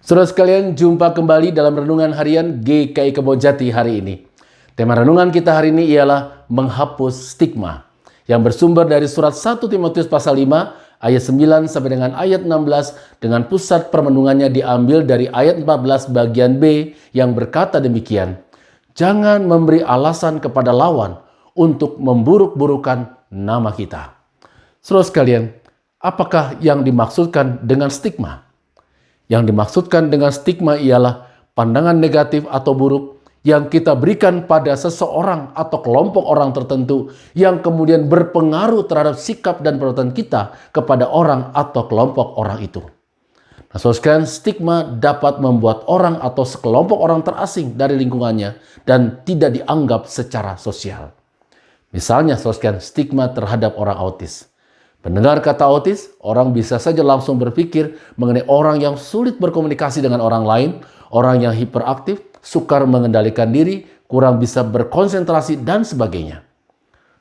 Saudara sekalian, jumpa kembali dalam Renungan Harian GKI Kebonjati hari ini. Tema renungan kita hari ini ialah menghapus stigma, yang bersumber dari surat 1 Timotius pasal 5 ayat 9 sampai dengan ayat 16, dengan pusat permenungannya diambil dari ayat 14 bagian B yang berkata demikian: jangan memberi alasan kepada lawan untuk memburuk-burukan nama kita. Saudara sekalian, apakah yang dimaksudkan dengan stigma? Yang dimaksudkan dengan stigma ialah pandangan negatif atau buruk yang kita berikan pada seseorang atau kelompok orang tertentu yang kemudian berpengaruh terhadap sikap dan perbuatan kita kepada orang atau kelompok orang itu. Nah, saudara sekalian, stigma dapat membuat orang atau sekelompok orang terasing dari lingkungannya dan tidak dianggap secara sosial. Misalnya, saudara sekalian, stigma terhadap orang autis. Mendengar kata autis, orang bisa saja langsung berpikir mengenai orang yang sulit berkomunikasi dengan orang lain, orang yang hiperaktif, sukar mengendalikan diri, kurang bisa berkonsentrasi, dan sebagainya.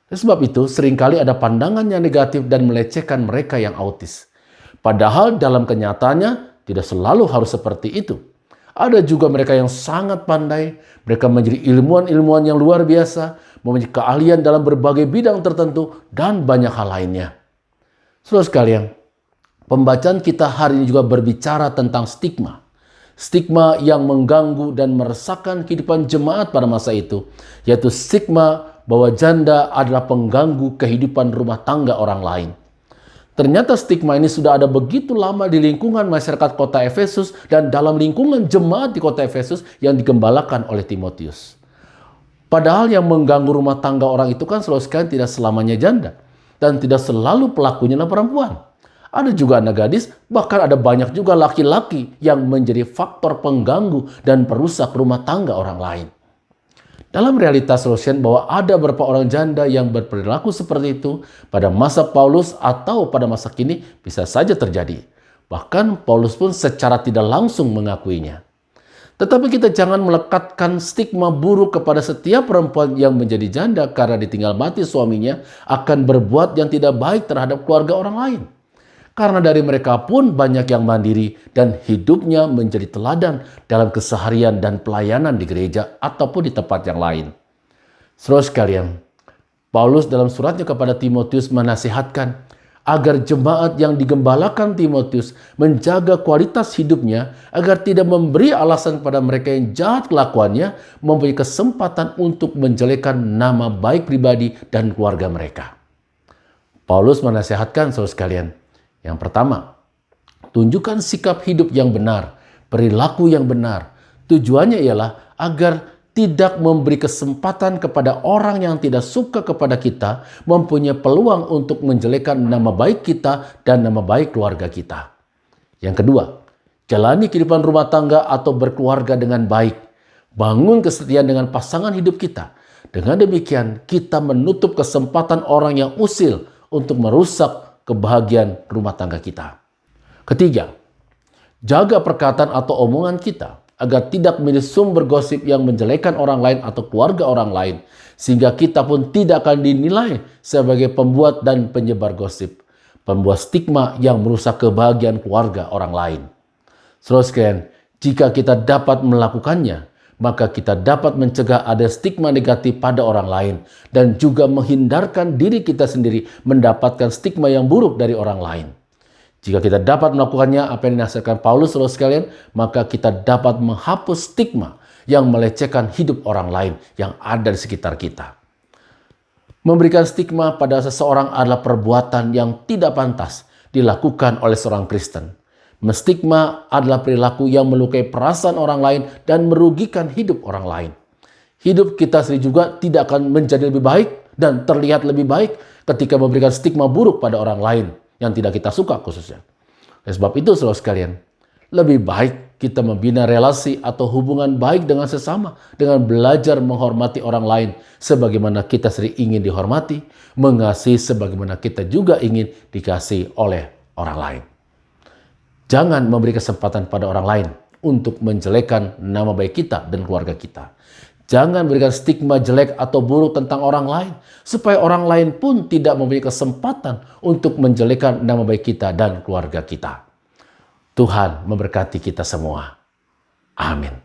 Sebab itu, seringkali ada pandangan yang negatif dan melecehkan mereka yang autis. Padahal dalam kenyataannya, tidak selalu harus seperti itu. Ada juga mereka yang sangat pandai, mereka menjadi ilmuwan-ilmuwan yang luar biasa, memiliki keahlian dalam berbagai bidang tertentu, dan banyak hal lainnya. Saudara sekalian, pembacaan kita hari ini juga berbicara tentang stigma. Stigma yang mengganggu dan meresahkan kehidupan jemaat pada masa itu, yaitu stigma bahwa janda adalah pengganggu kehidupan rumah tangga orang lain. Ternyata stigma ini sudah ada begitu lama di lingkungan masyarakat kota Efesus dan dalam lingkungan jemaat di kota Efesus yang digembalakan oleh Timotius. Padahal yang mengganggu rumah tangga orang itu kan saudara sekalian tidak selamanya janda. Dan tidak selalu pelakunya adalah perempuan. Ada juga anak gadis, bahkan ada banyak juga laki-laki yang menjadi faktor pengganggu dan perusak rumah tangga orang lain. Dalam realitas solusian bahwa ada beberapa orang janda yang berperilaku seperti itu pada masa Paulus atau pada masa kini bisa saja terjadi. Bahkan Paulus pun secara tidak langsung mengakuinya. Tetapi kita jangan melekatkan stigma buruk kepada setiap perempuan yang menjadi janda karena ditinggal mati suaminya akan berbuat yang tidak baik terhadap keluarga orang lain. Karena dari mereka pun banyak yang mandiri dan hidupnya menjadi teladan dalam keseharian dan pelayanan di gereja ataupun di tempat yang lain. Saudara sekalian, Paulus dalam suratnya kepada Timotius menasihatkan agar jemaat yang digembalakan Timotius menjaga kualitas hidupnya agar tidak memberi alasan pada mereka yang jahat kelakuannya mempunyai kesempatan untuk menjelekkan nama baik pribadi dan keluarga mereka. Paulus menasihatkan saudara sekalian, yang pertama, tunjukkan sikap hidup yang benar, perilaku yang benar. Tujuannya ialah agar tidak memberi kesempatan kepada orang yang tidak suka kepada kita mempunyai peluang untuk menjelekkan nama baik kita dan nama baik keluarga kita. Yang kedua, jalani kehidupan rumah tangga atau berkeluarga dengan baik. Bangun kesetiaan dengan pasangan hidup kita. Dengan demikian, kita menutup kesempatan orang yang usil untuk merusak kebahagiaan rumah tangga kita. Ketiga, jaga perkataan atau omongan kita agar tidak menjadi sumber gosip yang menjelekan orang lain atau keluarga orang lain, sehingga kita pun tidak akan dinilai sebagai pembuat dan penyebar gosip, pembuat stigma yang merusak kebahagiaan keluarga orang lain. Saudara sekalian, jika kita dapat melakukannya, maka kita dapat mencegah ada stigma negatif pada orang lain dan juga menghindarkan diri kita sendiri mendapatkan stigma yang buruk dari orang lain. Jika kita dapat melakukannya apa yang dinasihatkan Paulus, saudara sekalian, maka kita dapat menghapus stigma yang melecehkan hidup orang lain yang ada di sekitar kita. Memberikan stigma pada seseorang adalah perbuatan yang tidak pantas dilakukan oleh seorang Kristen. Menstigma adalah perilaku yang melukai perasaan orang lain dan merugikan hidup orang lain. Hidup kita sendiri juga tidak akan menjadi lebih baik dan terlihat lebih baik ketika memberikan stigma buruk pada orang lain yang tidak kita suka khususnya. Oleh sebab itu saudara sekalian, lebih baik kita membina relasi atau hubungan baik dengan sesama dengan belajar menghormati orang lain sebagaimana kita sendiri ingin dihormati, mengasihi sebagaimana kita juga ingin dikasihi oleh orang lain. Jangan memberi kesempatan pada orang lain untuk menjelekkan nama baik kita dan keluarga kita. Jangan berikan stigma jelek atau buruk tentang orang lain, supaya orang lain pun tidak mempunyai kesempatan untuk menjelekkan nama baik kita dan keluarga kita. Tuhan memberkati kita semua. Amin.